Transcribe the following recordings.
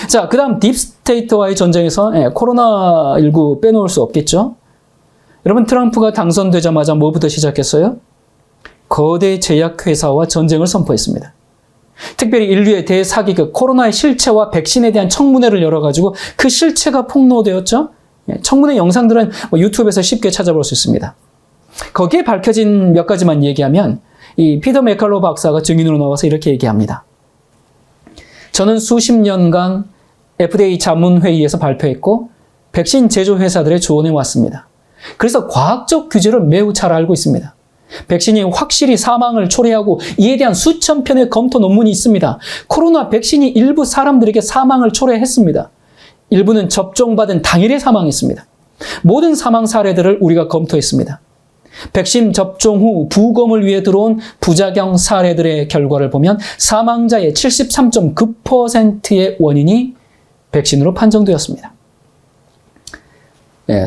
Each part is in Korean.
자, 그 다음 딥스테이트와의 전쟁에서 코로나19 빼놓을 수 없겠죠. 여러분, 트럼프가 당선되자마자 뭐부터 시작했어요? 거대 제약회사와 전쟁을 선포했습니다. 특별히 인류의 대사기극 코로나의 실체와 백신에 대한 청문회를 열어가지고 그 실체가 폭로되었죠. 청문회 영상들은 유튜브에서 쉽게 찾아볼 수 있습니다. 거기에 밝혀진 몇 가지만 얘기하면 이 피터 메칼로 박사가 증인으로 나와서 이렇게 얘기합니다. 저는 수십 년간 FDA 자문회의에서 발표했고 백신 제조 회사들의 조언에 왔습니다. 그래서 과학적 규제를 매우 잘 알고 있습니다. 백신이 확실히 사망을 초래하고 이에 대한 수천 편의 검토 논문이 있습니다. 코로나 백신이 일부 사람들에게 사망을 초래했습니다. 일부는 접종받은 당일에 사망했습니다. 모든 사망 사례들을 우리가 검토했습니다. 백신 접종 후 부검을 위해 들어온 부작용 사례들의 결과를 보면 사망자의 73.9%의 원인이 백신으로 판정되었습니다.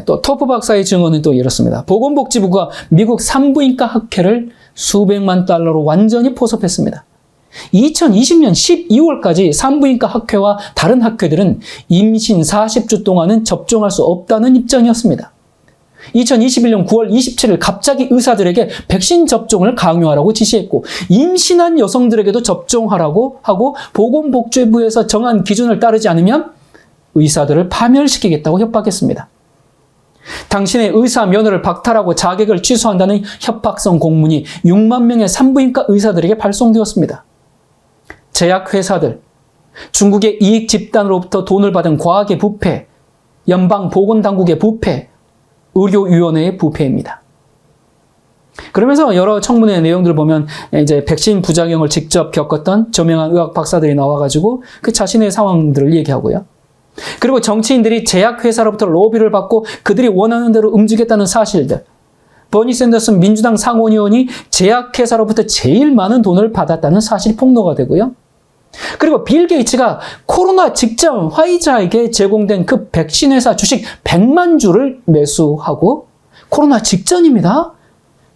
또 토프 박사의 증언은 또 이렇습니다. 보건복지부가 미국 산부인과 학회를 수백만 달러로 완전히 포섭했습니다. 2020년 12월까지 산부인과 학회와 다른 학회들은 임신 40주 동안은 접종할 수 없다는 입장이었습니다. 2021년 9월 27일 갑자기 의사들에게 백신 접종을 강요하라고 지시했고 임신한 여성들에게도 접종하라고 하고 보건복지부에서 정한 기준을 따르지 않으면 의사들을 파멸시키겠다고 협박했습니다. 당신의 의사 면허를 박탈하고 자격을 취소한다는 협박성 공문이 6만 명의 산부인과 의사들에게 발송되었습니다. 제약회사들, 중국의 이익 집단으로부터 돈을 받은 과학의 부패, 연방보건당국의 부패, 의료위원회의 부패입니다. 그러면서 여러 청문회 내용들을 보면 이제 백신 부작용을 직접 겪었던 저명한 의학 박사들이 나와가지고 그 자신의 상황들을 얘기하고요. 그리고 정치인들이 제약회사로부터 로비를 받고 그들이 원하는 대로 움직였다는 사실들. 버니 샌더슨 민주당 상원의원이 제약회사로부터 제일 많은 돈을 받았다는 사실이 폭로가 되고요. 그리고 빌 게이츠가 코로나 직전 화이자에게 제공된 그 백신 회사 주식 100만 주를 매수하고 코로나 직전입니다.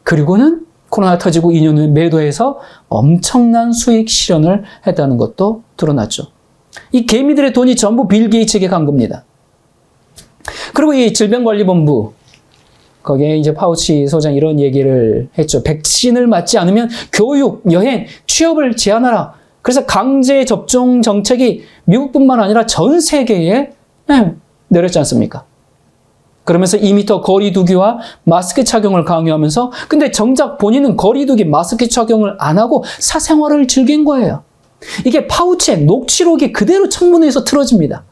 그리고는 코로나 터지고 2년 후에 매도해서 엄청난 수익 실현을 했다는 것도 드러났죠. 이 개미들의 돈이 전부 빌 게이츠에게 간 겁니다. 그리고 이 질병관리본부, 거기에 이제 파우치 소장 이런 얘기를 했죠. 백신을 맞지 않으면 교육, 여행, 취업을 제한하라. 그래서 강제 접종 정책이 미국뿐만 아니라 전 세계에 내렸지 않습니까? 그러면서 2m 거리 두기와 마스크 착용을 강요하면서 근데 정작 본인은 거리 두기, 마스크 착용을 안 하고 사생활을 즐긴 거예요. 이게 파우치의 녹취록이 그대로 청문회에서 틀어집니다.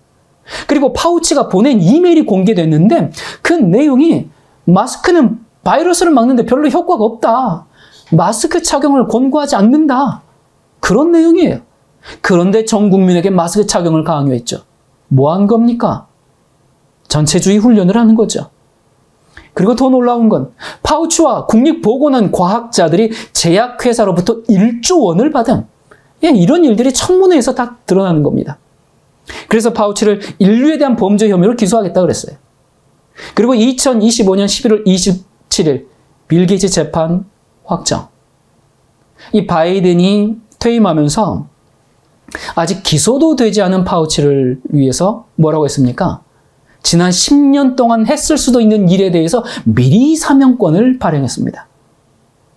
그리고 파우치가 보낸 이메일이 공개됐는데 그 내용이 마스크는 바이러스를 막는데 별로 효과가 없다. 마스크 착용을 권고하지 않는다. 그런 내용이에요. 그런데 전 국민에게 마스크 착용을 강요했죠. 뭐 한 겁니까? 전체주의 훈련을 하는 거죠. 그리고 더 놀라운 건 파우치와 국립보건원 과학자들이 제약회사로부터 1조 원을 받은 이런 일들이 청문회에서 다 드러나는 겁니다. 그래서 파우치를 인류에 대한 범죄 혐의로 기소하겠다 그랬어요. 그리고 2025년 11월 27일 빌 게이츠 재판 확정. 이 바이든이 퇴임하면서 아직 기소도 되지 않은 파우치를 위해서 뭐라고 했습니까? 지난 10년 동안 했을 수도 있는 일에 대해서 미리 사명권을 발행했습니다.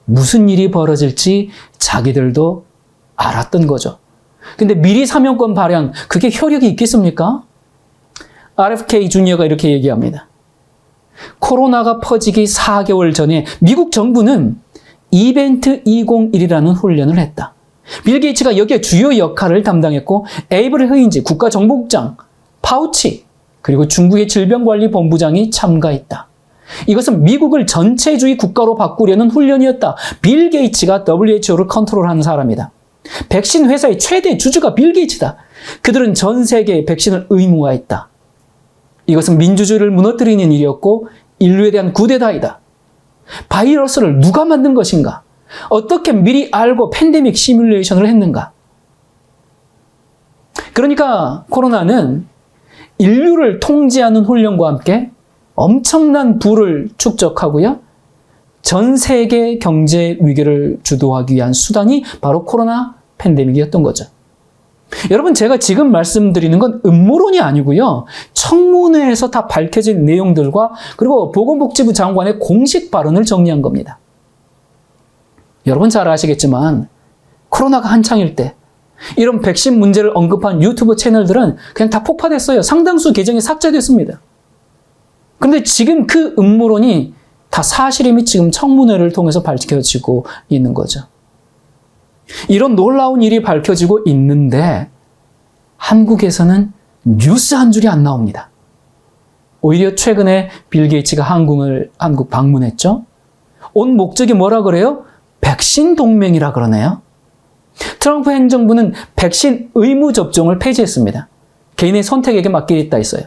무슨 일이 벌어질지 자기들도 알았던 거죠. 근데 미리 사명권 발행, 그게 효력이 있겠습니까? RFK 주니어가 이렇게 얘기합니다. 코로나가 퍼지기 4개월 전에 미국 정부는 이벤트 201이라는 훈련을 했다. 빌 게이츠가 여기에 주요 역할을 담당했고 에이브리 흐인지 국가정보국장, 파우치, 그리고 중국의 질병관리본부장이 참가했다. 이것은 미국을 전체주의 국가로 바꾸려는 훈련이었다. 빌 게이츠가 WHO를 컨트롤하는 사람이다. 백신 회사의 최대 주주가 빌 게이츠다. 그들은 전 세계에 백신을 의무화했다. 이것은 민주주의를 무너뜨리는 일이었고 인류에 대한 쿠데타이다. 바이러스를 누가 만든 것인가? 어떻게 미리 알고 팬데믹 시뮬레이션을 했는가? 그러니까 코로나는 인류를 통제하는 훈련과 함께 엄청난 부를 축적하고요. 전 세계 경제 위기를 주도하기 위한 수단이 바로 코로나 팬데믹이었던 거죠. 여러분, 제가 지금 말씀드리는 건 음모론이 아니고요. 청문회에서 다 밝혀진 내용들과 그리고 보건복지부 장관의 공식 발언을 정리한 겁니다. 여러분 잘 아시겠지만 코로나가 한창일 때 이런 백신 문제를 언급한 유튜브 채널들은 그냥 다 폭파됐어요. 상당수 계정이 삭제됐습니다. 그런데 지금 그 음모론이 다 사실임이 지금 청문회를 통해서 밝혀지고 있는 거죠. 이런 놀라운 일이 밝혀지고 있는데 한국에서는 뉴스 한 줄이 안 나옵니다. 오히려 최근에 빌 게이츠가 한국 방문했죠. 온 목적이 뭐라 그래요? 백신 동맹이라 그러네요. 트럼프 행정부는 백신 의무 접종을 폐지했습니다. 개인의 선택에게 맡기겠다 했어요.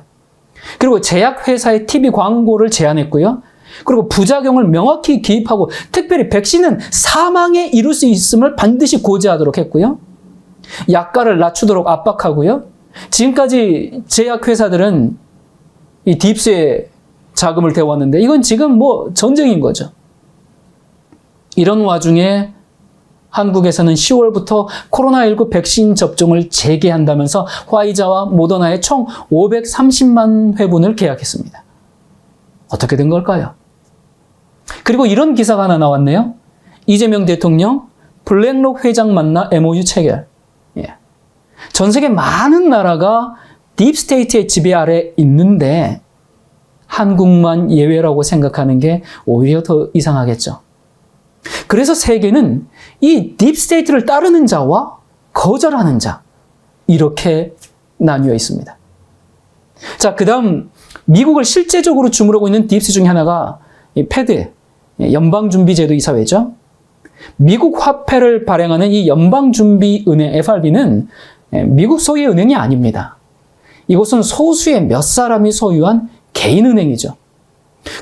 그리고 제약회사의 TV 광고를 제한했고요. 그리고 부작용을 명확히 기입하고 특별히 백신은 사망에 이를 수 있음을 반드시 고지하도록 했고요. 약가를 낮추도록 압박하고요. 지금까지 제약회사들은 이 딥스에 자금을 대왔는데 이건 지금 뭐 전쟁인 거죠. 이런 와중에 한국에서는 10월부터 코로나19 백신 접종을 재개한다면서 화이자와 모더나의 총 530만 회분을 계약했습니다. 어떻게 된 걸까요? 그리고 이런 기사가 하나 나왔네요. 이재명 대통령 블랙록 회장 만나 MOU 체결. 전 세계 많은 나라가 딥스테이트의 지배 아래 있는데 한국만 예외라고 생각하는 게 오히려 더 이상하겠죠. 그래서 세계는 이 딥스테이트를 따르는 자와 거절하는 자 이렇게 나뉘어 있습니다. 자, 그 다음 미국을 실제적으로 주무르고 있는 딥스 중에 하나가 이 패드, 연방준비제도이사회죠. 미국 화폐를 발행하는 이 연방준비은행 FRB는 미국 소유의 은행이 아닙니다. 이곳은 소수의 몇 사람이 소유한 개인은행이죠.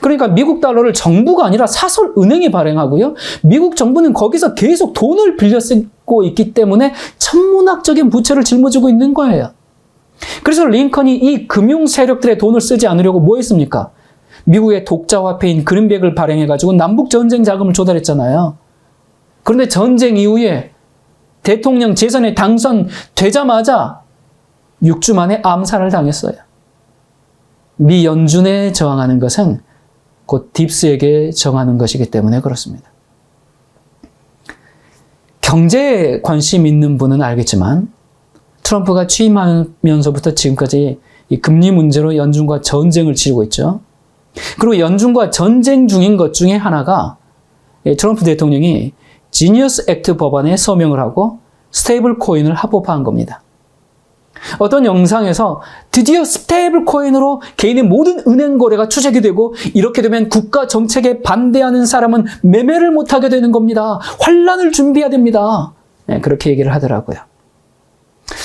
그러니까 미국 달러를 정부가 아니라 사설 은행이 발행하고요. 미국 정부는 거기서 계속 돈을 빌려 쓰고 있기 때문에 천문학적인 부채를 짊어지고 있는 거예요. 그래서 링컨이 이 금융 세력들의 돈을 쓰지 않으려고 뭐 했습니까? 미국의 독자 화폐인 그린백을 발행해가지고 남북 전쟁 자금을 조달했잖아요. 그런데 전쟁 이후에 대통령 재선에 당선되자마자 6주 만에 암살을 당했어요. 미 연준에 저항하는 것은 곧 딥스에게 저항하는 것이기 때문에 그렇습니다. 경제에 관심 있는 분은 알겠지만 트럼프가 취임하면서부터 지금까지 이 금리 문제로 연준과 전쟁을 치르고 있죠. 그리고 연준과 전쟁 중인 것 중에 하나가 트럼프 대통령이 지니어스 액트 법안에 서명을 하고 스테이블 코인을 합법화한 겁니다. 어떤 영상에서 드디어 스테이블 코인으로 개인의 모든 은행 거래가 추적이 되고 이렇게 되면 국가 정책에 반대하는 사람은 매매를 못하게 되는 겁니다. 환란을 준비해야 됩니다. 그렇게 얘기를 하더라고요.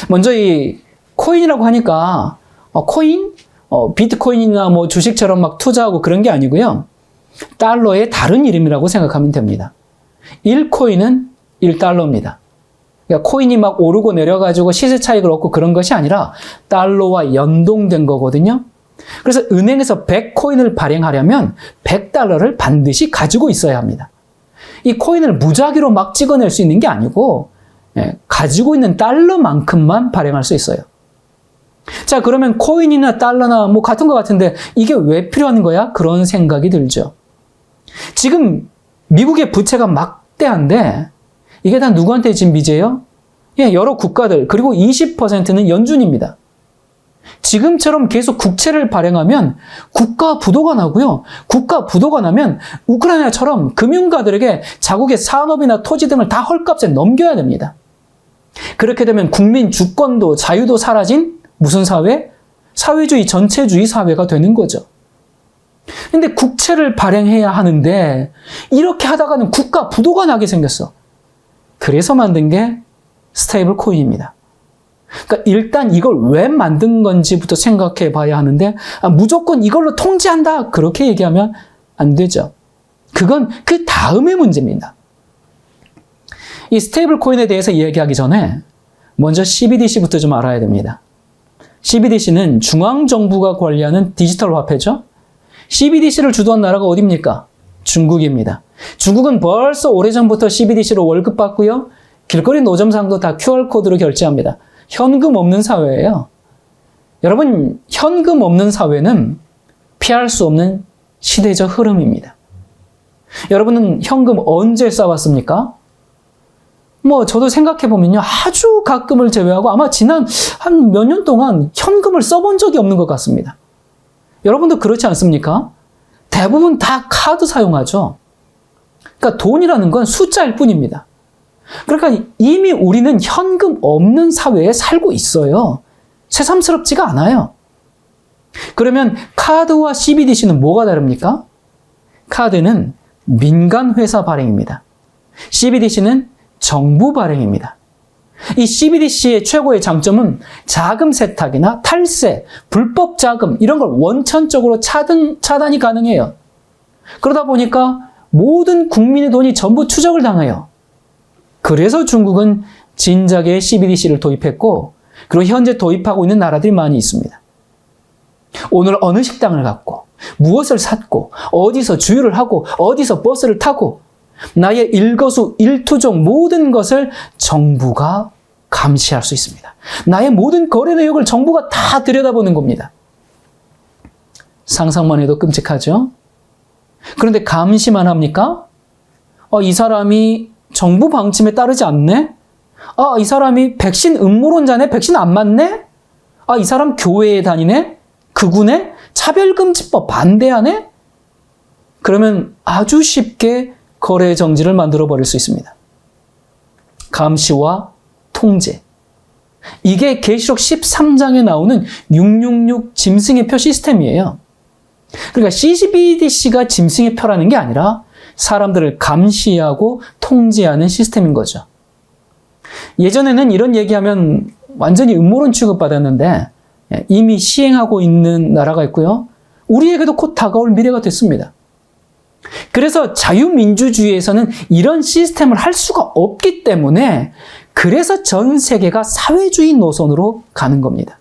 먼저 이 코인이라고 하니까 코인? 비트코인이나 뭐 주식처럼 막 투자하고 그런 게 아니고요. 달러의 다른 이름이라고 생각하면 됩니다. 1코인은 1달러입니다. 그러니까 코인이 막 오르고 내려가지고 시세 차익을 얻고 그런 것이 아니라 달러와 연동된 거거든요. 그래서 은행에서 100코인을 발행하려면 100달러를 반드시 가지고 있어야 합니다. 이 코인을 무작위로 막 찍어낼 수 있는 게 아니고 가지고 있는 달러만큼만 발행할 수 있어요. 자, 그러면 코인이나 달러나 뭐 같은 것 같은데 이게 왜 필요한 거야? 그런 생각이 들죠. 지금 미국의 부채가 막대한데 이게 다 누구한테 진 빚이에요? 여러 국가들, 그리고 20%는 연준입니다. 지금처럼 계속 국채를 발행하면 국가 부도가 나고요. 국가 부도가 나면 우크라이나처럼 금융가들에게 자국의 산업이나 토지 등을 다 헐값에 넘겨야 됩니다. 그렇게 되면 국민 주권도 자유도 사라진 무슨 사회? 사회주의 전체주의 사회가 되는 거죠. 근데 국채를 발행해야 하는데 이렇게 하다가는 국가 부도가 나게 생겼어. 그래서 만든 게 스테이블 코인입니다. 그러니까 일단 이걸 왜 만든 건지부터 생각해 봐야 하는데 무조건 이걸로 통제한다 그렇게 얘기하면 안 되죠. 그건 그 다음의 문제입니다. 이 스테이블 코인에 대해서 이야기하기 전에 먼저 CBDC부터 좀 알아야 됩니다. CBDC는 중앙정부가 관리하는 디지털 화폐죠. CBDC를 주도한 나라가 어디입니까? 중국입니다. 중국은 벌써 오래전부터 CBDC로 월급 받고요. 길거리 노점상도 다 QR코드로 결제합니다. 현금 없는 사회예요. 여러분, 현금 없는 사회는 피할 수 없는 시대적 흐름입니다. 여러분은 현금 언제 써왔습니까? 저도 생각해보면요. 아주 가끔을 제외하고 아마 지난 한 몇 년 동안 현금을 써본 적이 없는 것 같습니다. 여러분도 그렇지 않습니까? 대부분 다 카드 사용하죠. 그러니까 돈이라는 건 숫자일 뿐입니다. 그러니까 이미 우리는 현금 없는 사회에 살고 있어요. 새삼스럽지가 않아요. 그러면 카드와 CBDC는 뭐가 다릅니까? 카드는 민간 회사 발행입니다. CBDC는 정부 발행입니다. 이 CBDC의 최고의 장점은 자금 세탁이나 탈세, 불법 자금 이런 걸 원천적으로 차단이 가능해요. 그러다 보니까 모든 국민의 돈이 전부 추적을 당해요. 그래서 중국은 진작에 CBDC를 도입했고 그리고 현재 도입하고 있는 나라들이 많이 있습니다. 오늘 어느 식당을 갔고 무엇을 샀고 어디서 주유를 하고 어디서 버스를 타고 나의 일거수 일투족 모든 것을 정부가 감시할 수 있습니다. 나의 모든 거래 내역을 정부가 다 들여다보는 겁니다. 상상만 해도 끔찍하죠? 그런데 감시만 합니까? 이 사람이 정부 방침에 따르지 않네? 이 사람이 백신 음모론자네? 백신 안 맞네? 이 사람 교회에 다니네? 극우네? 차별금지법 반대하네? 그러면 아주 쉽게 거래 정지를 만들어 버릴 수 있습니다. 감시와 통제. 이게 계시록 13장에 나오는 666 짐승의 표 시스템이에요. 그러니까 CBDC가 짐승의 표라는 게 아니라 사람들을 감시하고 통제하는 시스템인 거죠. 예전에는 이런 얘기하면 완전히 음모론 취급받았는데 이미 시행하고 있는 나라가 있고요. 우리에게도 곧 다가올 미래가 됐습니다. 그래서 자유민주주의에서는 이런 시스템을 할 수가 없기 때문에 그래서 전 세계가 사회주의 노선으로 가는 겁니다.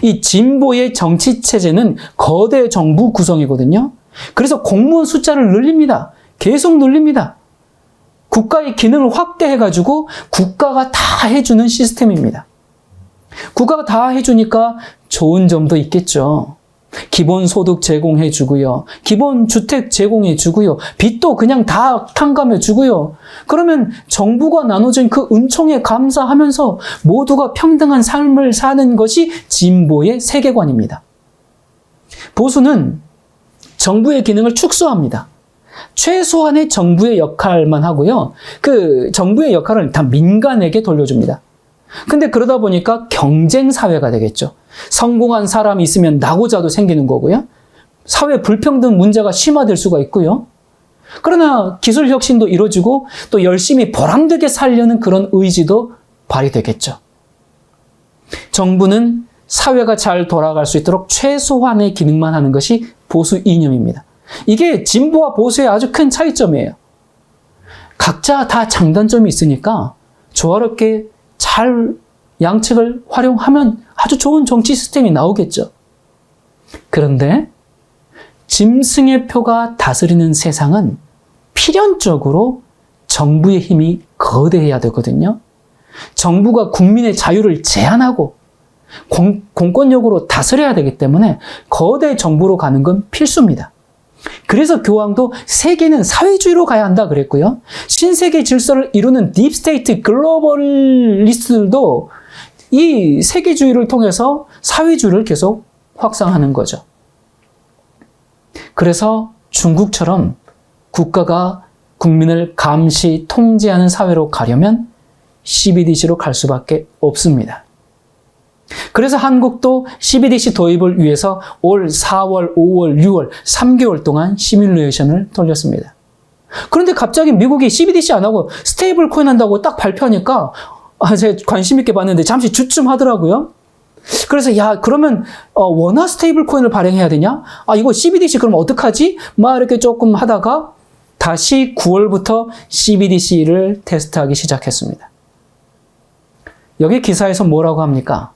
이 진보의 정치체제는 거대 정부 구성이거든요. 그래서 공무원 숫자를 늘립니다. 계속 늘립니다. 국가의 기능을 확대해가지고 국가가 다 해주는 시스템입니다. 국가가 다 해주니까 좋은 점도 있겠죠. 기본소득 제공해주고요. 기본주택 제공해주고요. 빚도 그냥 다 탕감해주고요. 그러면 정부가 나눠준 그 은총에 감사하면서 모두가 평등한 삶을 사는 것이 진보의 세계관입니다. 보수는 정부의 기능을 축소합니다. 최소한의 정부의 역할만 하고요. 그 정부의 역할을 다 민간에게 돌려줍니다. 근데 그러다 보니까 경쟁사회가 되겠죠. 성공한 사람이 있으면 나고자도 생기는 거고요. 사회 불평등 문제가 심화될 수가 있고요. 그러나 기술 혁신도 이루어지고 또 열심히 보람되게 살려는 그런 의지도 발휘되겠죠. 정부는 사회가 잘 돌아갈 수 있도록 최소한의 기능만 하는 것이 보수 이념입니다. 이게 진보와 보수의 아주 큰 차이점이에요. 각자 다 장단점이 있으니까 조화롭게 잘 양측을 활용하면 아주 좋은 정치 시스템이 나오겠죠. 그런데 짐승의 표가 다스리는 세상은 필연적으로 정부의 힘이 거대해야 되거든요. 정부가 국민의 자유를 제한하고 공권력으로 다스려야 되기 때문에 거대 정부로 가는 건 필수입니다. 그래서 교황도 세계는 사회주의로 가야 한다 그랬고요. 신세계 질서를 이루는 딥스테이트 글로벌리스트들도 이 세계주의를 통해서 사회주의를 계속 확산하는 거죠. 그래서 중국처럼 국가가 국민을 감시, 통제하는 사회로 가려면 CBDC로 갈 수밖에 없습니다. 그래서 한국도 CBDC 도입을 위해서 올 4월, 5월, 6월 3개월 동안 시뮬레이션을 돌렸습니다. 그런데 갑자기 미국이 CBDC 안 하고 스테이블 코인 한다고 딱 발표하니까 제가 관심 있게 봤는데 잠시 주춤하더라고요. 그래서 그러면 원화 스테이블 코인을 발행해야 되냐? 이거 CBDC 그럼 어떡하지? 막 이렇게 조금 하다가 다시 9월부터 CBDC를 테스트하기 시작했습니다. 여기 기사에서 뭐라고 합니까?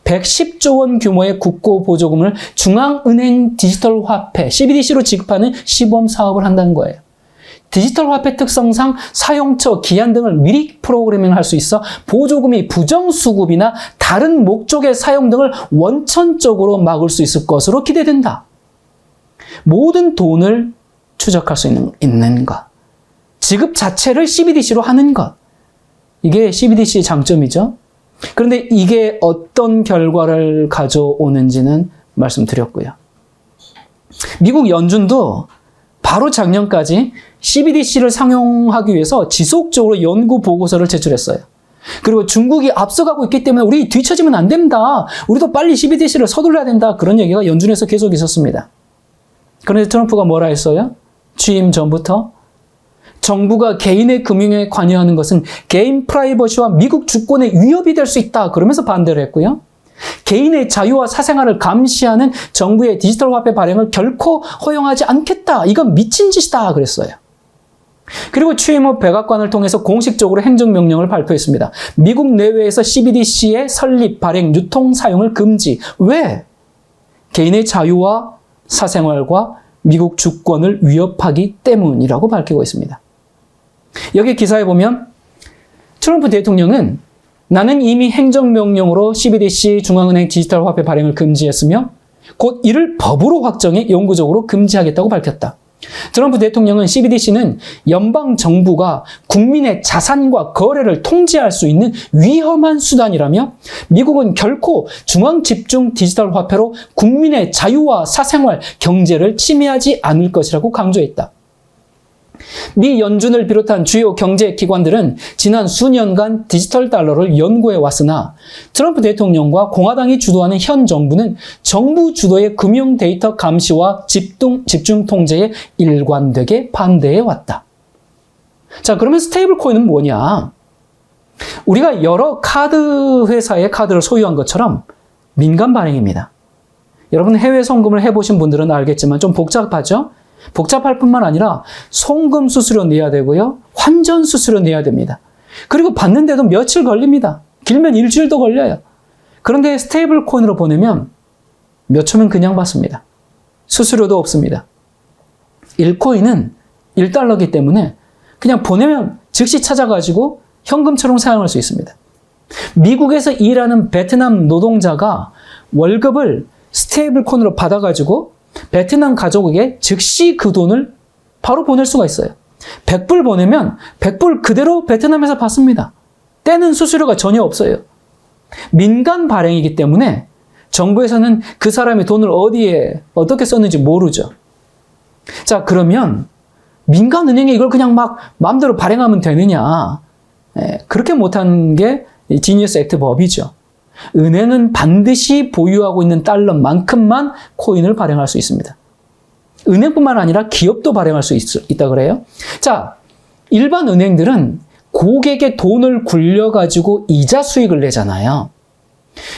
110조 원 규모의 국고 보조금을 중앙은행 디지털 화폐 CBDC로 지급하는 시범 사업을 한다는 거예요. 디지털 화폐 특성상 사용처, 기한 등을 미리 프로그래밍할 수 있어 보조금이 부정수급이나 다른 목적의 사용 등을 원천적으로 막을 수 있을 것으로 기대된다. 모든 돈을 추적할 수 있는 것. 지급 자체를 CBDC로 하는 것. 이게 CBDC의 장점이죠. 그런데 이게 어떤 결과를 가져오는지는 말씀드렸고요. 미국 연준도 바로 작년까지 CBDC를 상용하기 위해서 지속적으로 연구 보고서를 제출했어요. 그리고 중국이 앞서가고 있기 때문에 우리 뒤처지면 안 됩니다. 우리도 빨리 CBDC를 서둘러야 된다. 그런 얘기가 연준에서 계속 있었습니다. 그런데 트럼프가 뭐라 했어요? 취임 전부터 정부가 개인의 금융에 관여하는 것은 개인 프라이버시와 미국 주권의 위협이 될 수 있다. 그러면서 반대를 했고요. 개인의 자유와 사생활을 감시하는 정부의 디지털 화폐 발행을 결코 허용하지 않겠다. 이건 미친 짓이다. 그랬어요. 그리고 취임 후 백악관을 통해서 공식적으로 행정명령을 발표했습니다. 미국 내외에서 CBDC의 설립, 발행, 유통, 사용을 금지. 왜? 개인의 자유와 사생활과 미국 주권을 위협하기 때문이라고 밝히고 있습니다. 여기 기사에 보면 트럼프 대통령은 나는 이미 행정명령으로 CBDC 중앙은행 디지털 화폐 발행을 금지했으며 곧 이를 법으로 확정해 영구적으로 금지하겠다고 밝혔다. 트럼프 대통령은 CBDC는 연방정부가 국민의 자산과 거래를 통제할 수 있는 위험한 수단이라며 미국은 결코 중앙집중 디지털 화폐로 국민의 자유와 사생활, 경제를 침해하지 않을 것이라고 강조했다. 미 연준을 비롯한 주요 경제기관들은 지난 수년간 디지털 달러를 연구해 왔으나 트럼프 대통령과 공화당이 주도하는 현 정부는 정부 주도의 금융 데이터 감시와 집중 통제에 일관되게 반대해 왔다. 자, 그러면 스테이블 코인은 뭐냐? 우리가 여러 카드 회사의 카드를 소유한 것처럼 민간 발행입니다. 여러분 해외 송금을 해보신 분들은 알겠지만 좀 복잡하죠? 복잡할 뿐만 아니라 송금 수수료 내야 되고요. 환전 수수료 내야 됩니다. 그리고 받는데도 며칠 걸립니다. 길면 일주일도 걸려요. 그런데 스테이블 코인으로 보내면 몇 초면 그냥 받습니다. 수수료도 없습니다. 1코인은 1달러이기 때문에 그냥 보내면 즉시 찾아가지고 현금처럼 사용할 수 있습니다. 미국에서 일하는 베트남 노동자가 월급을 스테이블 코인으로 받아가지고 베트남 가족에게 즉시 그 돈을 바로 보낼 수가 있어요. 100불 보내면 100불 그대로 베트남에서 받습니다. 떼는 수수료가 전혀 없어요. 민간 발행이기 때문에 정부에서는 그 사람이 돈을 어디에 어떻게 썼는지 모르죠. 자, 그러면 민간 은행에 이걸 그냥 막 마음대로 발행하면 되느냐? 그렇게 못한 게 지니어스 액트 법이죠. 은행은 반드시 보유하고 있는 달러만큼만 코인을 발행할 수 있습니다. 은행뿐만 아니라 기업도 발행할 수 있다 그래요. 자, 일반 은행들은 고객의 돈을 굴려가지고 이자 수익을 내잖아요.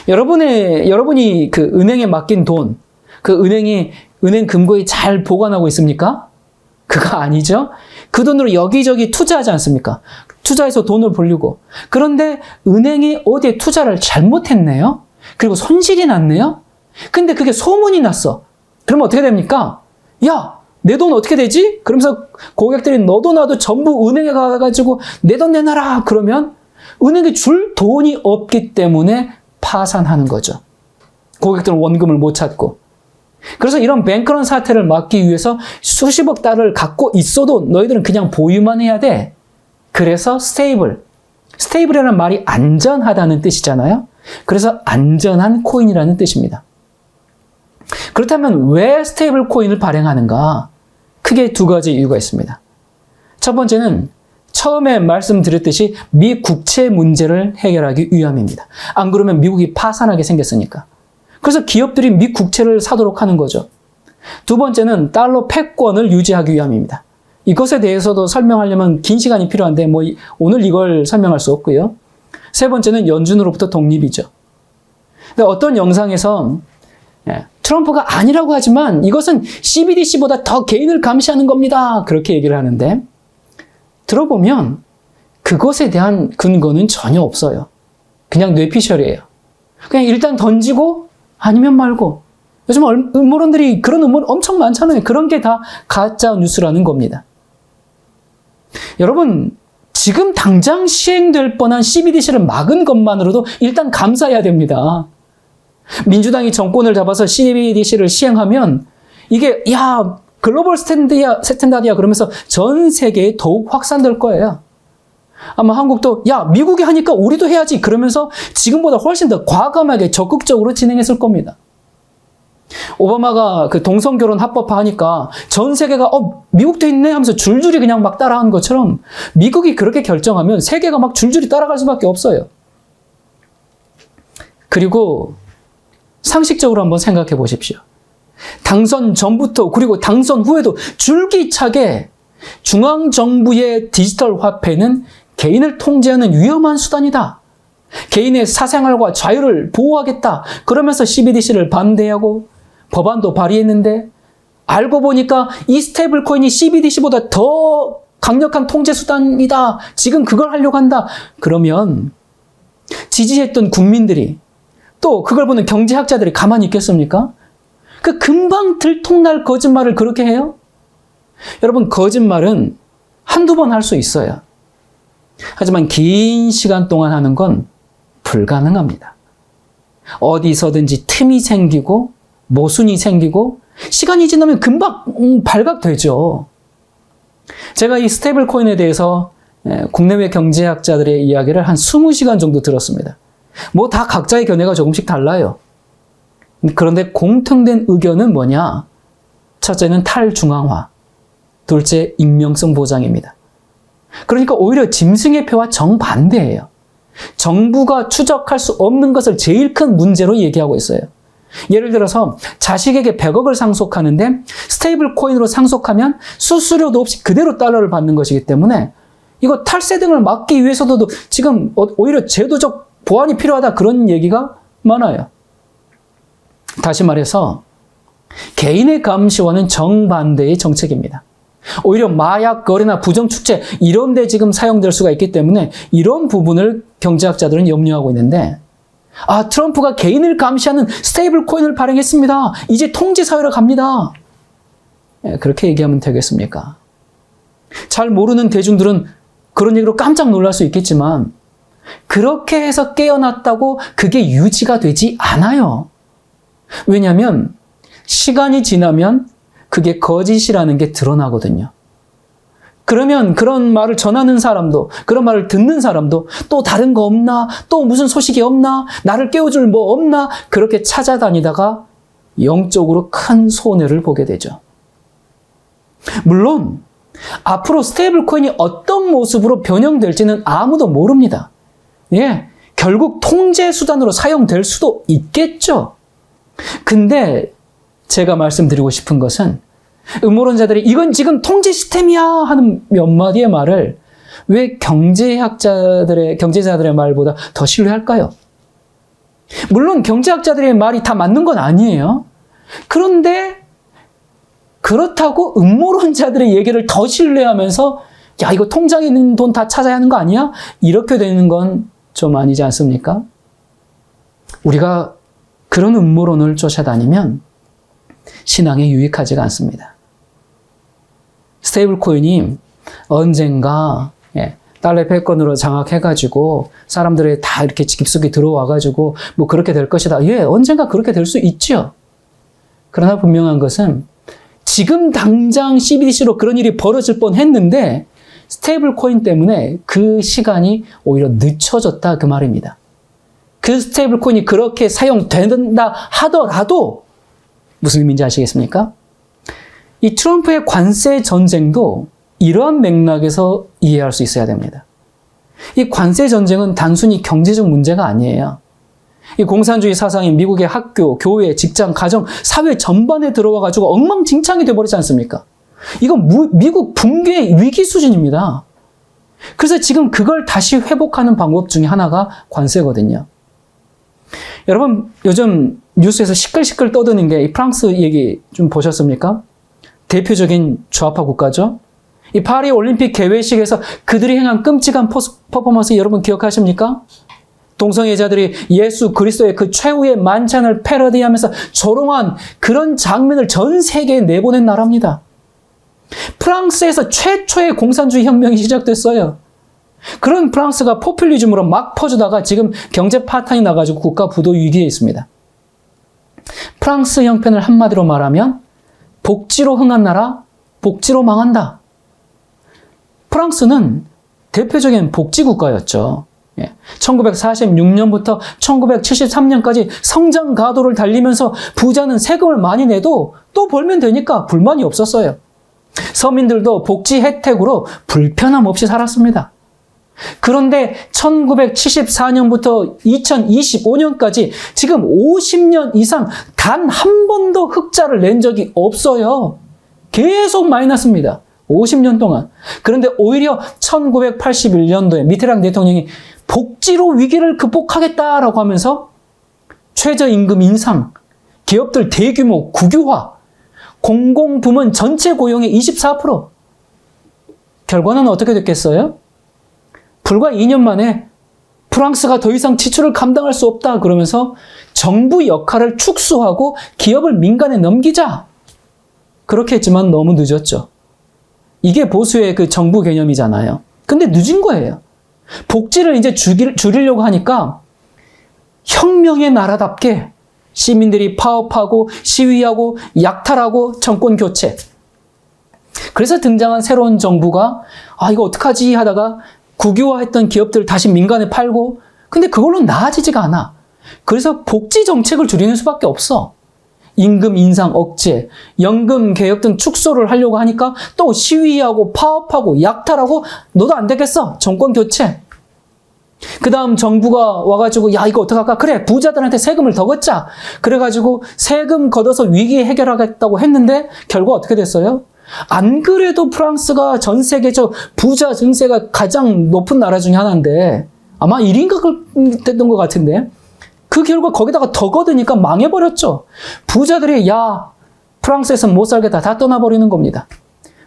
여러분이 그 은행에 맡긴 돈, 그 은행이 은행 금고에 잘 보관하고 있습니까? 그거 아니죠. 그 돈으로 여기저기 투자하지 않습니까? 투자해서 돈을 벌리고. 그런데 은행이 어디에 투자를 잘못했네요? 그리고 손실이 났네요? 근데 그게 소문이 났어. 그러면 어떻게 됩니까? 야, 내 돈 어떻게 되지? 그러면서 고객들이 너도 나도 전부 은행에 가가지고 내 돈 내놔라. 그러면 은행에 줄 돈이 없기 때문에 파산하는 거죠. 고객들은 원금을 못 찾고. 그래서 이런 뱅크런 사태를 막기 위해서 수십억 달러를 갖고 있어도 너희들은 그냥 보유만 해야 돼. 그래서 스테이블이라는 말이 안전하다는 뜻이잖아요. 그래서 안전한 코인이라는 뜻입니다. 그렇다면 왜 스테이블 코인을 발행하는가? 크게 두 가지 이유가 있습니다. 첫 번째는 처음에 말씀드렸듯이 미 국채 문제를 해결하기 위함입니다. 안 그러면 미국이 파산하게 생겼으니까. 그래서 기업들이 미 국채를 사도록 하는 거죠. 두 번째는 달러 패권을 유지하기 위함입니다. 이것에 대해서도 설명하려면 긴 시간이 필요한데 오늘 이걸 설명할 수 없고요. 세 번째는 연준으로부터 독립이죠. 근데 어떤 영상에서 트럼프가 아니라고 하지만 이것은 CBDC보다 더 개인을 감시하는 겁니다. 그렇게 얘기를 하는데 들어보면 그것에 대한 근거는 전혀 없어요. 그냥 뇌피셜이에요. 그냥 일단 던지고 아니면 말고. 요즘 음모론들이 그런 음모론 엄청 많잖아요. 그런 게 다 가짜 뉴스라는 겁니다. 여러분, 지금 당장 시행될 뻔한 CBDC를 막은 것만으로도 일단 감사해야 됩니다. 민주당이 정권을 잡아서 CBDC를 시행하면 이게 글로벌 스탠다드야 그러면서 전 세계에 더욱 확산될 거예요. 아마 한국도 미국이 하니까 우리도 해야지 그러면서 지금보다 훨씬 더 과감하게 적극적으로 진행했을 겁니다. 오바마가 그 동성결혼 합법화하니까 전 세계가 미국도 있네 하면서 줄줄이 그냥 막 따라하는 것처럼 미국이 그렇게 결정하면 세계가 막 줄줄이 따라갈 수밖에 없어요. 그리고 상식적으로 한번 생각해 보십시오. 당선 전부터 그리고 당선 후에도 줄기차게 중앙정부의 디지털 화폐는 개인을 통제하는 위험한 수단이다. 개인의 사생활과 자유를 보호하겠다. 그러면서 CBDC를 반대하고 법안도 발의했는데 알고 보니까 이 스테이블 코인이 CBDC보다 더 강력한 통제 수단이다. 지금 그걸 하려고 한다. 그러면 지지했던 국민들이 또 그걸 보는 경제학자들이 가만히 있겠습니까? 그 금방 들통날 거짓말을 그렇게 해요? 여러분, 거짓말은 한두 번 할 수 있어요. 하지만 긴 시간 동안 하는 건 불가능합니다. 어디서든지 틈이 생기고 모순이 생기고 시간이 지나면 금방 발각되죠. 제가 이 스테이블 코인에 대해서 국내외 경제학자들의 이야기를 한 20시간 정도 들었습니다. 뭐 다 각자의 견해가 조금씩 달라요. 그런데 공통된 의견은 뭐냐? 첫째는 탈중앙화, 둘째 익명성 보장입니다. 그러니까 오히려 짐승의 표와 정반대예요. 정부가 추적할 수 없는 것을 제일 큰 문제로 얘기하고 있어요. 예를 들어서 자식에게 100억을 상속하는데 스테이블 코인으로 상속하면 수수료도 없이 그대로 달러를 받는 것이기 때문에 이거 탈세 등을 막기 위해서도 지금 오히려 제도적 보완이 필요하다 그런 얘기가 많아요. 다시 말해서 개인의 감시와는 정반대의 정책입니다. 오히려 마약 거래나 부정축제 이런 데 지금 사용될 수가 있기 때문에 이런 부분을 경제학자들은 염려하고 있는데 트럼프가 개인을 감시하는 스테이블 코인을 발행했습니다. 이제 통제사회로 갑니다. 그렇게 얘기하면 되겠습니까? 잘 모르는 대중들은 그런 얘기로 깜짝 놀랄 수 있겠지만 그렇게 해서 깨어났다고 그게 유지가 되지 않아요. 왜냐하면 시간이 지나면 그게 거짓이라는 게 드러나거든요. 그러면 그런 말을 전하는 사람도, 그런 말을 듣는 사람도 또 다른 거 없나? 또 무슨 소식이 없나? 나를 깨워줄 뭐 없나? 그렇게 찾아다니다가 영적으로 큰 손해를 보게 되죠. 물론 앞으로 스테이블 코인이 어떤 모습으로 변형될지는 아무도 모릅니다. 결국 통제 수단으로 사용될 수도 있겠죠. 근데 제가 말씀드리고 싶은 것은 음모론자들이 이건 지금 통제 시스템이야 하는 몇 마디의 말을 왜 경제자들의 말보다 더 신뢰할까요? 물론 경제학자들의 말이 다 맞는 건 아니에요. 그런데 그렇다고 음모론자들의 얘기를 더 신뢰하면서 이거 통장에 있는 돈 다 찾아야 하는 거 아니야? 이렇게 되는 건 좀 아니지 않습니까? 우리가 그런 음모론을 쫓아다니면 신앙에 유익하지가 않습니다. 스테이블 코인이 언젠가 달러의 패권으로 장악해가지고 사람들이 다 이렇게 깊숙이 들어와가지고 뭐 그렇게 될 것이다. 언젠가 그렇게 될 수 있죠. 그러나 분명한 것은 지금 당장 CBDC로 그런 일이 벌어질 뻔했는데 스테이블 코인 때문에 그 시간이 오히려 늦춰졌다 그 말입니다. 그 스테이블 코인이 그렇게 사용된다 하더라도 무슨 의미인지 아시겠습니까? 이 트럼프의 관세 전쟁도 이러한 맥락에서 이해할 수 있어야 됩니다. 이 관세 전쟁은 단순히 경제적 문제가 아니에요. 이 공산주의 사상이 미국의 학교, 교회, 직장, 가정, 사회 전반에 들어와가지고 엉망진창이 돼버리지 않습니까? 이건 미국 붕괴의 위기 수준입니다. 그래서 지금 그걸 다시 회복하는 방법 중에 하나가 관세거든요. 여러분, 요즘 뉴스에서 시끌시끌 떠드는 게 이 프랑스 얘기 좀 보셨습니까? 대표적인 좌파 국가죠. 이 파리 올림픽 개회식에서 그들이 행한 끔찍한 퍼포먼스 여러분 기억하십니까? 동성애자들이 예수 그리스도의 그 최후의 만찬을 패러디하면서 조롱한 그런 장면을 전 세계에 내보낸 나라입니다. 프랑스에서 최초의 공산주의 혁명이 시작됐어요. 그런 프랑스가 포퓰리즘으로 막 퍼주다가 지금 경제 파탄이 나가지고 국가 부도 위기에 있습니다. 프랑스 형편을 한마디로 말하면 복지로 흥한 나라, 복지로 망한다. 프랑스는 대표적인 복지국가였죠. 1946년부터 1973년까지 성장 가도를 달리면서 부자는 세금을 많이 내도 또 벌면 되니까 불만이 없었어요. 서민들도 복지 혜택으로 불편함 없이 살았습니다. 그런데 1974년부터 2025년까지 지금 50년 이상 단 한 번도 흑자를 낸 적이 없어요. 계속 마이너스입니다. 50년 동안. 그런데 오히려 1981년도에 미테랑 대통령이 복지로 위기를 극복하겠다라고 하면서 최저임금 인상, 기업들 대규모 국유화, 공공부문 전체 고용의 24%. 결과는 어떻게 됐겠어요? 불과 2년 만에 프랑스가 더 이상 지출을 감당할 수 없다 그러면서 정부 역할을 축소하고 기업을 민간에 넘기자. 그렇게 했지만 너무 늦었죠. 이게 보수의 그 정부 개념이잖아요. 근데 늦은 거예요. 복지를 이제 줄이려고 하니까 혁명의 나라답게 시민들이 파업하고 시위하고 약탈하고 정권 교체. 그래서 등장한 새로운 정부가 이거 어떡하지 하다가 국유화했던 기업들 다시 민간에 팔고 근데 그걸로 나아지지가 않아. 그래서 복지 정책을 줄이는 수밖에 없어. 임금 인상 억제, 연금 개혁 등 축소를 하려고 하니까 또 시위하고 파업하고 약탈하고 너도 안 되겠어. 정권 교체. 그 다음 정부가 와가지고 이거 어떡할까? 그래 부자들한테 세금을 더 걷자. 그래가지고 세금 걷어서 위기 해결하겠다고 했는데 결과 어떻게 됐어요? 안 그래도 프랑스가 전 세계적 부자 증세가 가장 높은 나라 중에 하나인데 아마 1위인가 됐던 것 같은데 그 결과 거기다가 더 걷으니까 망해버렸죠. 부자들이 프랑스에서는 못 살겠다 다 떠나버리는 겁니다.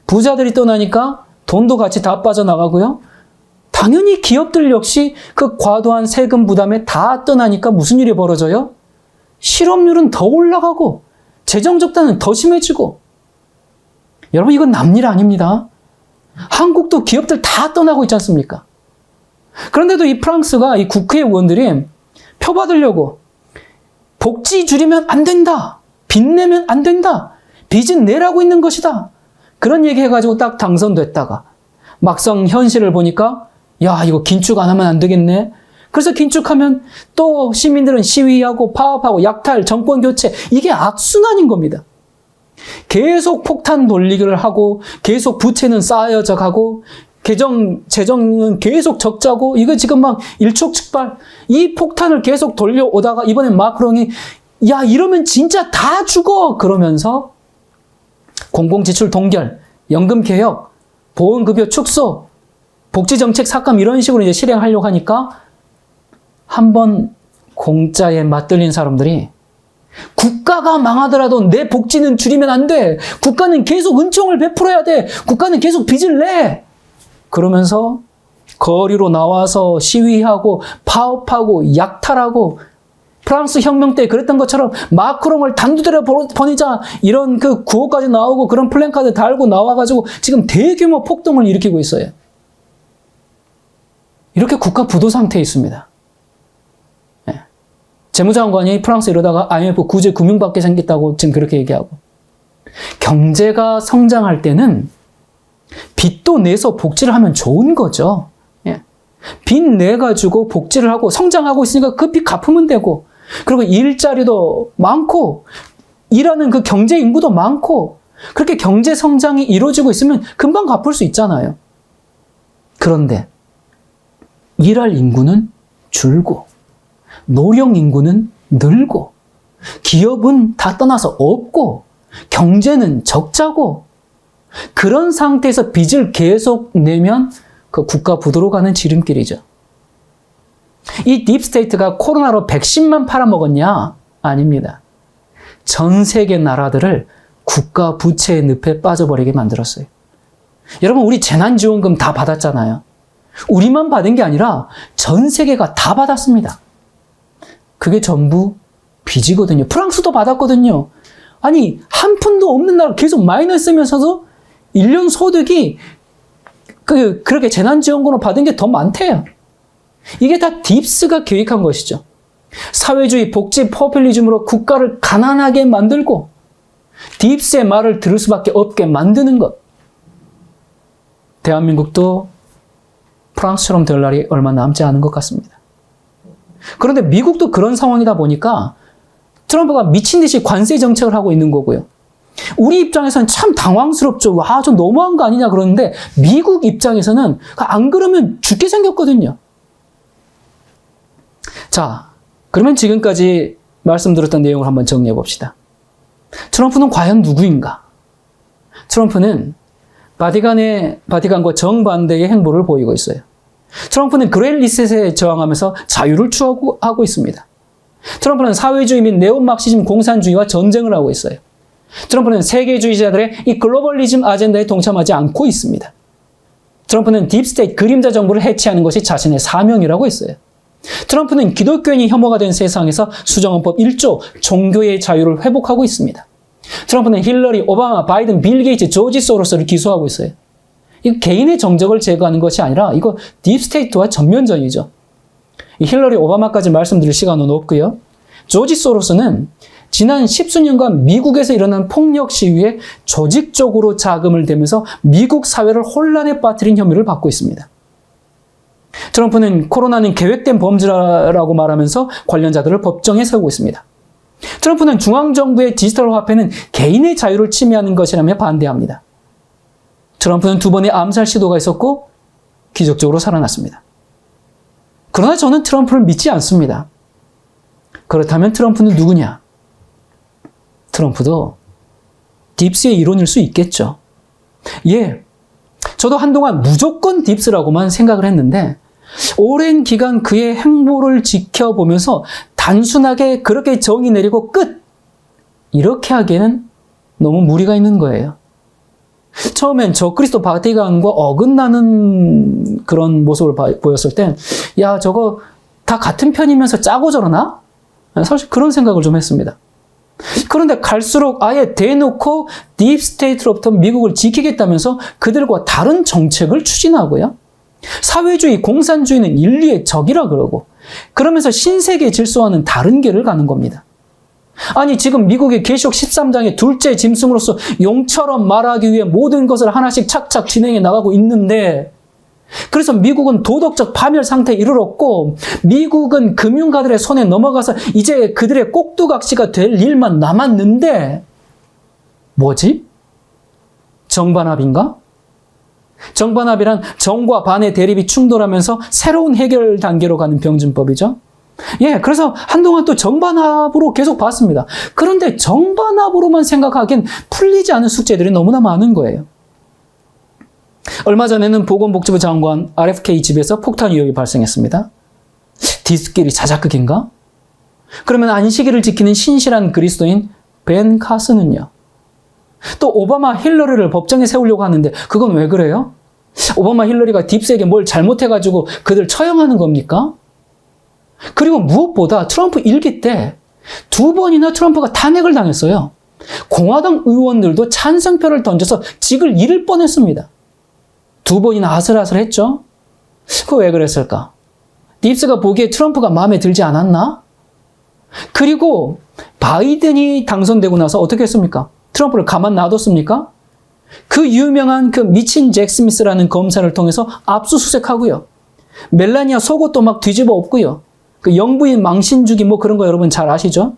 부자들이 떠나니까 돈도 같이 다 빠져나가고요. 당연히 기업들 역시 그 과도한 세금 부담에 다 떠나니까 무슨 일이 벌어져요? 실업률은 더 올라가고 재정 적자는 더 심해지고 여러분 이건 남일 아닙니다. 한국도 기업들 다 떠나고 있지 않습니까? 그런데도 이 프랑스가 이 국회의원들이 표 받으려고 복지 줄이면 안 된다. 빚 내면 안 된다. 빚은 내라고 있는 것이다. 그런 얘기 해가지고 딱 당선됐다가 막상 현실을 보니까 이거 긴축 안 하면 안 되겠네. 그래서 긴축하면 또 시민들은 시위하고 파업하고 약탈, 정권 교체 이게 악순환인 겁니다. 계속 폭탄 돌리기를 하고 계속 부채는 쌓여져 가고 재정은 계속 적자고 이거 지금 막 일촉즉발 이 폭탄을 계속 돌려오다가 이번엔 마크롱이 이러면 진짜 다 죽어 그러면서 공공지출 동결, 연금 개혁, 보험급여 축소, 복지정책 삭감 이런 식으로 이제 실행하려고 하니까 한번 공짜에 맞들린 사람들이 국가가 망하더라도 내 복지는 줄이면 안 돼. 국가는 계속 은총을 베풀어야 돼. 국가는 계속 빚을 내. 그러면서 거리로 나와서 시위하고 파업하고 약탈하고 프랑스 혁명 때 그랬던 것처럼 마크롱을 단두대로 버리자 이런 그 구호까지 나오고 그런 플랜카드 달고 나와가지고 지금 대규모 폭동을 일으키고 있어요. 이렇게 국가 부도 상태에 있습니다. 재무장관이 프랑스 이러다가 IMF 구제 금융받게 생겼다고 지금 그렇게 얘기하고 경제가 성장할 때는 빚도 내서 복지를 하면 좋은 거죠. 빚 내가지고 복지를 하고 성장하고 있으니까 그 빚 갚으면 되고 그리고 일자리도 많고 일하는 그 경제 인구도 많고 그렇게 경제 성장이 이루어지고 있으면 금방 갚을 수 있잖아요. 그런데 일할 인구는 줄고 노령 인구는 늘고 기업은 다 떠나서 없고 경제는 적자고 그런 상태에서 빚을 계속 내면 그 국가 부도로 가는 지름길이죠. 이 딥스테이트가 코로나로 백신만 팔아먹었냐? 아닙니다. 전 세계 나라들을 국가 부채의 늪에 빠져버리게 만들었어요. 여러분 우리 재난지원금 다 받았잖아요. 우리만 받은 게 아니라 전 세계가 다 받았습니다. 그게 전부 빚이거든요. 프랑스도 받았거든요. 아니 한 푼도 없는 나라 계속 마이너스면서도 1년 소득이 그렇게 재난지원금을 받은 게 더 많대요. 이게 다 딥스가 계획한 것이죠. 사회주의 복지 포퓰리즘으로 국가를 가난하게 만들고 딥스의 말을 들을 수밖에 없게 만드는 것. 대한민국도 프랑스처럼 될 날이 얼마 남지 않은 것 같습니다. 그런데 미국도 그런 상황이다 보니까 트럼프가 미친 듯이 관세 정책을 하고 있는 거고요. 우리 입장에서는 참 당황스럽죠. 와, 좀 너무한 거 아니냐 그러는데 미국 입장에서는 안 그러면 죽게 생겼거든요. 자, 그러면 지금까지 말씀드렸던 내용을 한번 정리해 봅시다. 트럼프는 과연 누구인가? 트럼프는 바티칸과 정반대의 행보를 보이고 있어요. 트럼프는 그레이트 리셋에 저항하면서 자유를 추구하고 있습니다. 트럼프는 사회주의 및 네오마크시즘 공산주의와 전쟁을 하고 있어요. 트럼프는 세계주의자들의 이 글로벌리즘 아젠다에 동참하지 않고 있습니다. 트럼프는 딥스테이트 그림자 정부를 해체하는 것이 자신의 사명이라고 했어요. 트럼프는 기독교인이 혐오가 된 세상에서 수정헌법 1조 종교의 자유를 회복하고 있습니다. 트럼프는 힐러리, 오바마, 바이든, 빌 게이츠, 조지 소로스를 기소하고 있어요. 이거 개인의 정적을 제거하는 것이 아니라 이거 딥스테이트와 전면전이죠. 힐러리, 오바마까지 말씀드릴 시간은 없고요. 조지 소로스는 지난 10수년간 미국에서 일어난 폭력 시위에 조직적으로 자금을 대면서 미국 사회를 혼란에 빠뜨린 혐의를 받고 있습니다. 트럼프는 코로나는 계획된 범죄라고 말하면서 관련자들을 법정에 세우고 있습니다. 트럼프는 중앙정부의 디지털 화폐는 개인의 자유를 침해하는 것이라며 반대합니다. 트럼프는 2번의 암살 시도가 있었고 기적적으로 살아났습니다. 그러나 저는 트럼프를 믿지 않습니다. 그렇다면 트럼프는 누구냐? 트럼프도 딥스의 일원일 수 있겠죠. 예, 저도 한동안 무조건 딥스라고만 생각을 했는데 오랜 기간 그의 행보를 지켜보면서 단순하게 그렇게 정의 내리고 끝! 이렇게 하기에는 너무 무리가 있는 거예요. 처음엔 저크리스도 바티칸과 어긋나는 그런 모습을 보였을 땐 야, 저거 다 같은 편이면서 짜고 저러나? 사실 그런 생각을 좀 했습니다. 그런데 갈수록 아예 대놓고 딥스테이트로부터 미국을 지키겠다면서 그들과 다른 정책을 추진하고요. 사회주의, 공산주의는 인류의 적이라 그러고 그러면서 신세계 질서와는 다른 길을 가는 겁니다. 아니 지금 미국의 계시록 13장의 둘째 짐승으로서 용처럼 말하기 위해 모든 것을 하나씩 착착 진행해 나가고 있는데 그래서 미국은 도덕적 파멸 상태에 이르렀고 미국은 금융가들의 손에 넘어가서 이제 그들의 꼭두각시가 될 일만 남았는데 뭐지? 정반합인가? 정반합이란 정과 반의 대립이 충돌하면서 새로운 해결 단계로 가는 병준법이죠. 예, 그래서 한동안 또 정반합으로 계속 봤습니다. 그런데 정반합으로만 생각하기엔 풀리지 않은 숙제들이 너무나 많은 거예요. 얼마 전에는 보건복지부 장관 RFK 집에서 폭탄 위협이 발생했습니다. 딥스끼리 자작극인가? 그러면 안식일을 지키는 신실한 그리스도인 벤 카슨은요? 또 오바마 힐러리를 법정에 세우려고 하는데 그건 왜 그래요? 오바마 힐러리가 딥스에게 뭘 잘못해가지고 그들 처형하는 겁니까? 그리고 무엇보다 트럼프 일기 때 2번이나 트럼프가 탄핵을 당했어요. 공화당 의원들도 찬성표를 던져서 직을 잃을 뻔했습니다. 2번이나 아슬아슬했죠? 그거 왜 그랬을까? 딥스가 보기에 트럼프가 마음에 들지 않았나? 그리고 바이든이 당선되고 나서 어떻게 했습니까? 트럼프를 가만 놔뒀습니까? 그 유명한 그 미친 잭 스미스라는 검사를 통해서 압수수색하고요. 멜라니아 속옷도 막 뒤집어 엎고요. 그 영부인 망신주기 뭐 그런 거 여러분 잘 아시죠?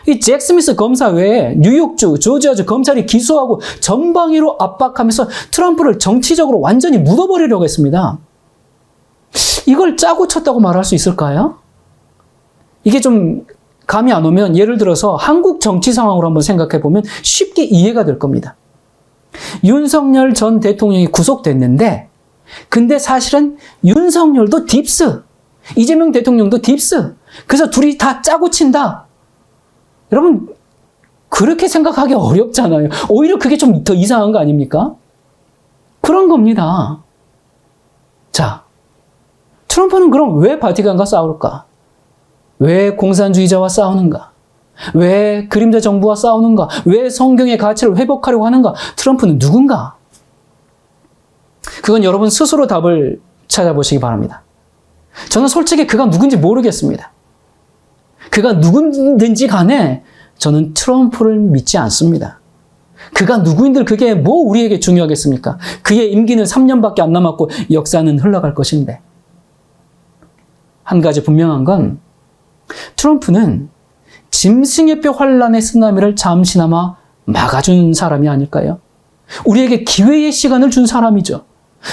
이 잭 스미스 검사 외에 뉴욕주, 조지아주 검찰이 기소하고 전방위로 압박하면서 트럼프를 정치적으로 완전히 묻어버리려고 했습니다. 이걸 짜고 쳤다고 말할 수 있을까요? 이게 좀 감이 안 오면 예를 들어서 한국 정치 상황으로 한번 생각해 보면 쉽게 이해가 될 겁니다. 윤석열 전 대통령이 구속됐는데 근데 사실은 윤석열도 딥스, 이재명 대통령도 딥스. 그래서 둘이 다 짜고 친다. 여러분 그렇게 생각하기 어렵잖아요. 오히려 그게 좀 더 이상한 거 아닙니까? 그런 겁니다. 자, 트럼프는 그럼 왜 바티칸과 싸울까? 왜 공산주의자와 싸우는가? 왜 그림자 정부와 싸우는가? 왜 성경의 가치를 회복하려고 하는가? 트럼프는 누군가? 그건 여러분 스스로 답을 찾아보시기 바랍니다. 저는 솔직히 그가 누군지 모르겠습니다. 그가 누구든지 간에 저는 트럼프를 믿지 않습니다. 그가 누구인들 그게 뭐 우리에게 중요하겠습니까? 그의 임기는 3년밖에 안 남았고 역사는 흘러갈 것인데. 한 가지 분명한 건 트럼프는 짐승의 뼈 환란의 쓰나미를 잠시나마 막아준 사람이 아닐까요? 우리에게 기회의 시간을 준 사람이죠.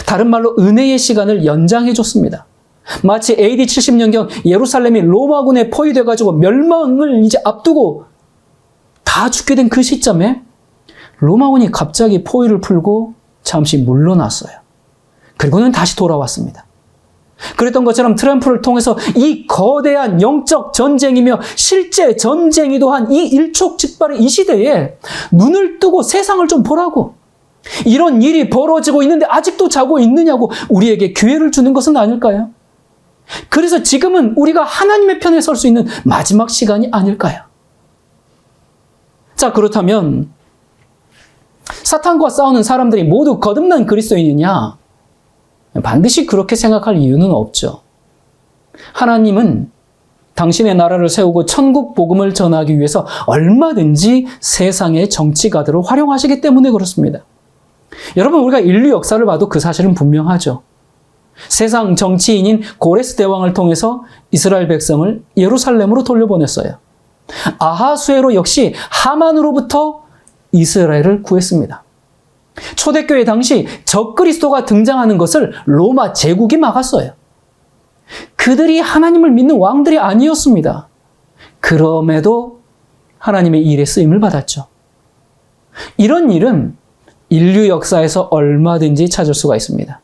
다른 말로 은혜의 시간을 연장해 줬습니다. 마치 AD 70년경 예루살렘이 로마군에 포위돼가지고 멸망을 이제 앞두고 다 죽게 된 그 시점에 로마군이 갑자기 포위를 풀고 잠시 물러났어요. 그리고는 다시 돌아왔습니다. 그랬던 것처럼 트럼프를 통해서 이 거대한 영적 전쟁이며 실제 전쟁이도 한 이 일촉즉발의 이 시대에 눈을 뜨고 세상을 좀 보라고, 이런 일이 벌어지고 있는데 아직도 자고 있느냐고 우리에게 기회를 주는 것은 아닐까요? 그래서 지금은 우리가 하나님의 편에 설 수 있는 마지막 시간이 아닐까요? 자, 그렇다면 사탄과 싸우는 사람들이 모두 거듭난 그리스도인이냐? 반드시 그렇게 생각할 이유는 없죠. 하나님은 당신의 나라를 세우고 천국 복음을 전하기 위해서 얼마든지 세상의 정치가들을 활용하시기 때문에 그렇습니다. 여러분, 우리가 인류 역사를 봐도 그 사실은 분명하죠. 세상 정치인인 고레스 대왕을 통해서 이스라엘 백성을 예루살렘으로 돌려보냈어요. 아하수에로 역시 하만으로부터 이스라엘을 구했습니다. 초대교회 당시 적그리스도가 등장하는 것을 로마 제국이 막았어요. 그들이 하나님을 믿는 왕들이 아니었습니다. 그럼에도 하나님의 일에 쓰임을 받았죠. 이런 일은 인류 역사에서 얼마든지 찾을 수가 있습니다.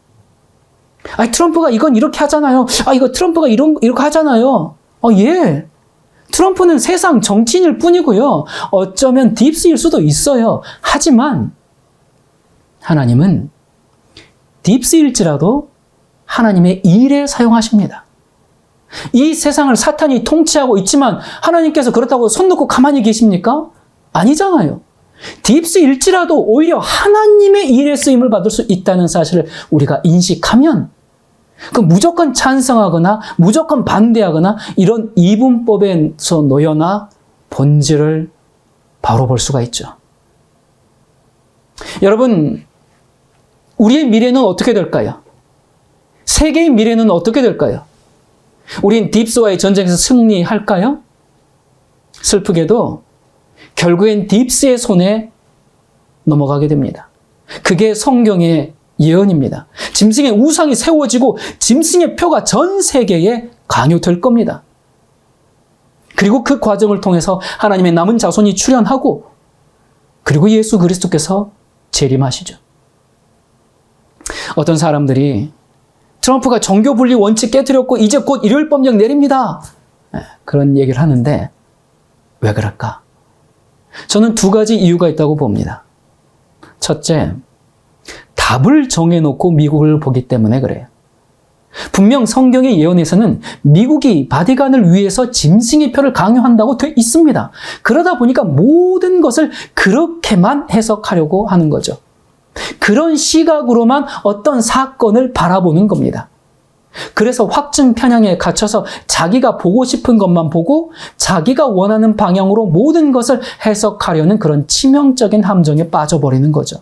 트럼프가 이건 이렇게 하잖아요. 이거 트럼프가 이렇게 하잖아요. 예. 트럼프는 세상 정치인일 뿐이고요. 어쩌면 딥스일 수도 있어요. 하지만 하나님은 딥스일지라도 하나님의 일에 사용하십니다. 이 세상을 사탄이 통치하고 있지만 하나님께서 그렇다고 손 놓고 가만히 계십니까? 아니잖아요. 딥스일지라도 오히려 하나님의 일에 쓰임을 받을 수 있다는 사실을 우리가 인식하면 그 무조건 찬성하거나 무조건 반대하거나 이런 이분법에서 놓여나 본질을 바로 볼 수가 있죠. 여러분, 우리의 미래는 어떻게 될까요? 세계의 미래는 어떻게 될까요? 우린 딥스와의 전쟁에서 승리할까요? 슬프게도 결국엔 딥스의 손에 넘어가게 됩니다. 그게 성경의 예언입니다. 짐승의 우상이 세워지고 짐승의 표가 전 세계에 강요될 겁니다. 그리고 그 과정을 통해서 하나님의 남은 자손이 출현하고 그리고 예수 그리스도께서 재림하시죠. 어떤 사람들이 트럼프가 종교 분리 원칙 깨뜨렸고 이제 곧 일요일법령 내립니다. 그런 얘기를 하는데 왜 그럴까? 저는 두 가지 이유가 있다고 봅니다. 첫째, 답을 정해놓고 미국을 보기 때문에 그래요. 분명 성경의 예언에서는 미국이 바티칸을 위해서 짐승의 표를 강요한다고 돼 있습니다. 그러다 보니까 모든 것을 그렇게만 해석하려고 하는 거죠. 그런 시각으로만 어떤 사건을 바라보는 겁니다. 그래서 확증 편향에 갇혀서 자기가 보고 싶은 것만 보고 자기가 원하는 방향으로 모든 것을 해석하려는 그런 치명적인 함정에 빠져버리는 거죠.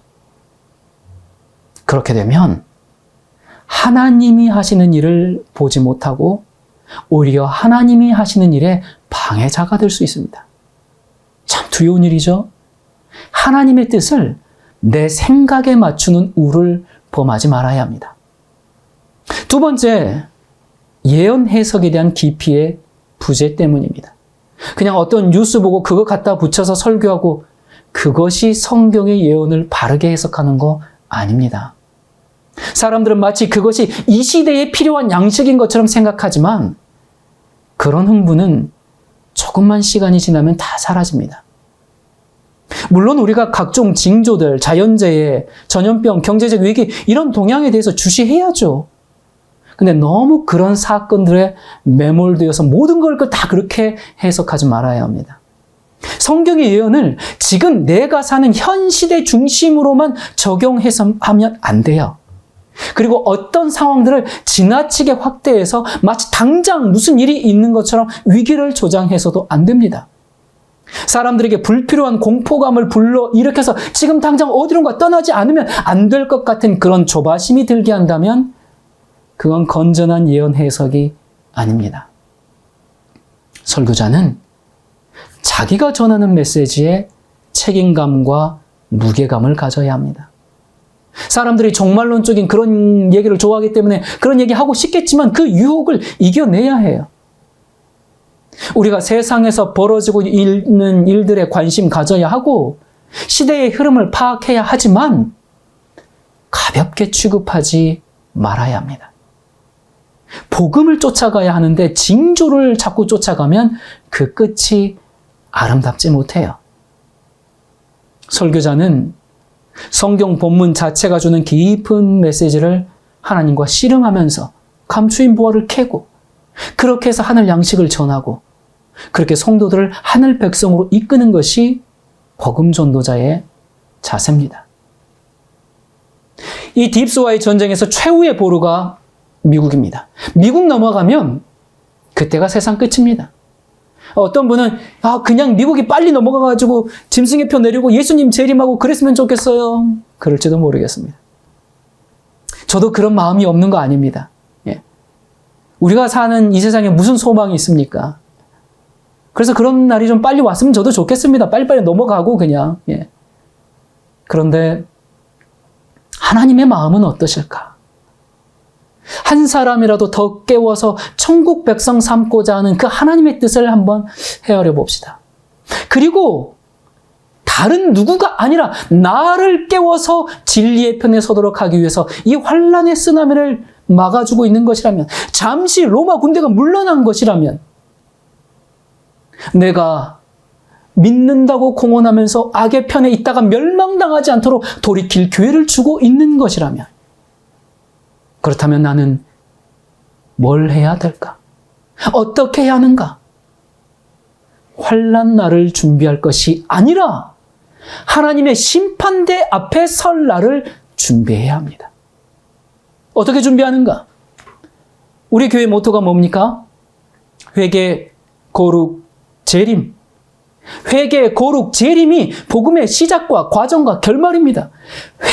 그렇게 되면 하나님이 하시는 일을 보지 못하고 오히려 하나님이 하시는 일에 방해자가 될 수 있습니다. 참 두려운 일이죠. 하나님의 뜻을 내 생각에 맞추는 우를 범하지 말아야 합니다. 두 번째, 예언 해석에 대한 깊이의 부재 때문입니다. 그냥 어떤 뉴스 보고 그거 갖다 붙여서 설교하고 그것이 성경의 예언을 바르게 해석하는 거 아닙니다. 사람들은 마치 그것이 이 시대에 필요한 양식인 것처럼 생각하지만 그런 흥분은 조금만 시간이 지나면 다 사라집니다. 물론 우리가 각종 징조들, 자연재해, 전염병, 경제적 위기 이런 동향에 대해서 주시해야죠. 근데 너무 그런 사건들에 매몰되어서 모든 걸 다 그렇게 해석하지 말아야 합니다. 성경의 예언을 지금 내가 사는 현 시대 중심으로만 적용해서 하면 안 돼요. 그리고 어떤 상황들을 지나치게 확대해서 마치 당장 무슨 일이 있는 것처럼 위기를 조장해서도 안 됩니다. 사람들에게 불필요한 공포감을 불러일으켜서 지금 당장 어디론가 떠나지 않으면 안 될 것 같은 그런 조바심이 들게 한다면 그건 건전한 예언 해석이 아닙니다. 설교자는 자기가 전하는 메시지에 책임감과 무게감을 가져야 합니다. 사람들이 종말론적인 그런 얘기를 좋아하기 때문에 그런 얘기하고 싶겠지만 그 유혹을 이겨내야 해요. 우리가 세상에서 벌어지고 있는 일들에 관심 가져야 하고 시대의 흐름을 파악해야 하지만 가볍게 취급하지 말아야 합니다. 복음을 쫓아가야 하는데 징조를 자꾸 쫓아가면 그 끝이 아름답지 못해요. 설교자는 성경 본문 자체가 주는 깊은 메시지를 하나님과 씨름하면서 감추인 보화를 캐고 그렇게 해서 하늘 양식을 전하고 그렇게 성도들을 하늘 백성으로 이끄는 것이 복음 전도자의 자세입니다. 이 딥스와의 전쟁에서 최후의 보루가 미국입니다. 미국 넘어가면 그때가 세상 끝입니다. 어떤 분은 그냥 미국이 빨리 넘어가가지고 짐승의 표 내리고 예수님 재림하고 그랬으면 좋겠어요. 그럴지도 모르겠습니다. 저도 그런 마음이 없는 거 아닙니다. 예. 우리가 사는 이 세상에 무슨 소망이 있습니까? 그래서 그런 날이 좀 빨리 왔으면 저도 좋겠습니다. 빨리빨리 넘어가고 그냥. 예. 그런데 하나님의 마음은 어떠실까? 한 사람이라도 더 깨워서 천국 백성 삼고자 하는 그 하나님의 뜻을 한번 헤아려 봅시다. 그리고 다른 누구가 아니라 나를 깨워서 진리의 편에 서도록 하기 위해서 이 환란의 쓰나미를 막아주고 있는 것이라면, 잠시 로마 군대가 물러난 것이라면, 내가 믿는다고 공언하면서 악의 편에 있다가 멸망당하지 않도록 돌이킬 기회를 주고 있는 것이라면, 그렇다면 나는 뭘 해야 될까? 어떻게 해야 하는가? 환난 날을 준비할 것이 아니라 하나님의 심판대 앞에 설 날을 준비해야 합니다. 어떻게 준비하는가? 우리 교회 모토가 뭡니까? 회개, 거룩, 재림. 회개, 거룩, 재림이 복음의 시작과 과정과 결말입니다.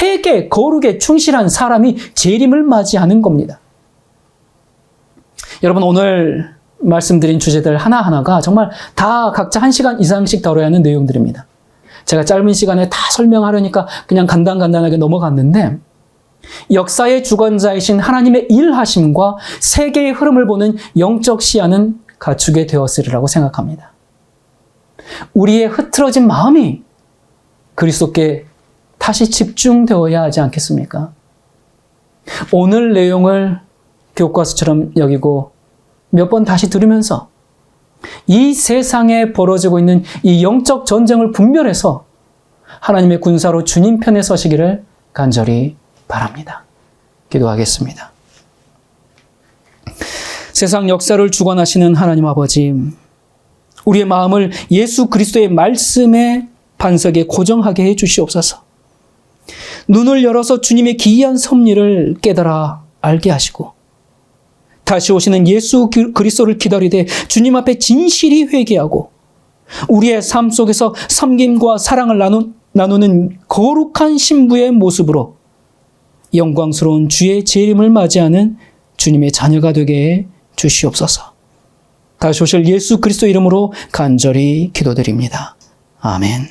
회개, 거룩에 충실한 사람이 재림을 맞이하는 겁니다. 여러분, 오늘 말씀드린 주제들 하나하나가 정말 다 각자 1시간 이상씩 다뤄야 하는 내용들입니다. 제가 짧은 시간에 다 설명하려니까 그냥 간단하게 넘어갔는데, 역사의 주관자이신 하나님의 일하심과 세계의 흐름을 보는 영적 시야는 갖추게 되었으리라고 생각합니다. 우리의 흐트러진 마음이 그리스도께 다시 집중되어야 하지 않겠습니까? 오늘 내용을 교과서처럼 여기고 몇 번 다시 들으면서 이 세상에 벌어지고 있는 이 영적 전쟁을 분별해서 하나님의 군사로 주님 편에 서시기를 간절히 바랍니다. 기도하겠습니다. 세상 역사를 주관하시는 하나님 아버지, 우리의 마음을 예수 그리스도의 말씀의 반석에 고정하게 해 주시옵소서. 눈을 열어서 주님의 기이한 섭리를 깨달아 알게 하시고, 다시 오시는 예수 그리스도를 기다리되 주님 앞에 진실이 회개하고 우리의 삶 속에서 섬김과 사랑을 나누는 거룩한 신부의 모습으로 영광스러운 주의 재림을 맞이하는 주님의 자녀가 되게 해 주시옵소서. 다시 오실 예수 그리스도 이름으로 간절히 기도드립니다. 아멘.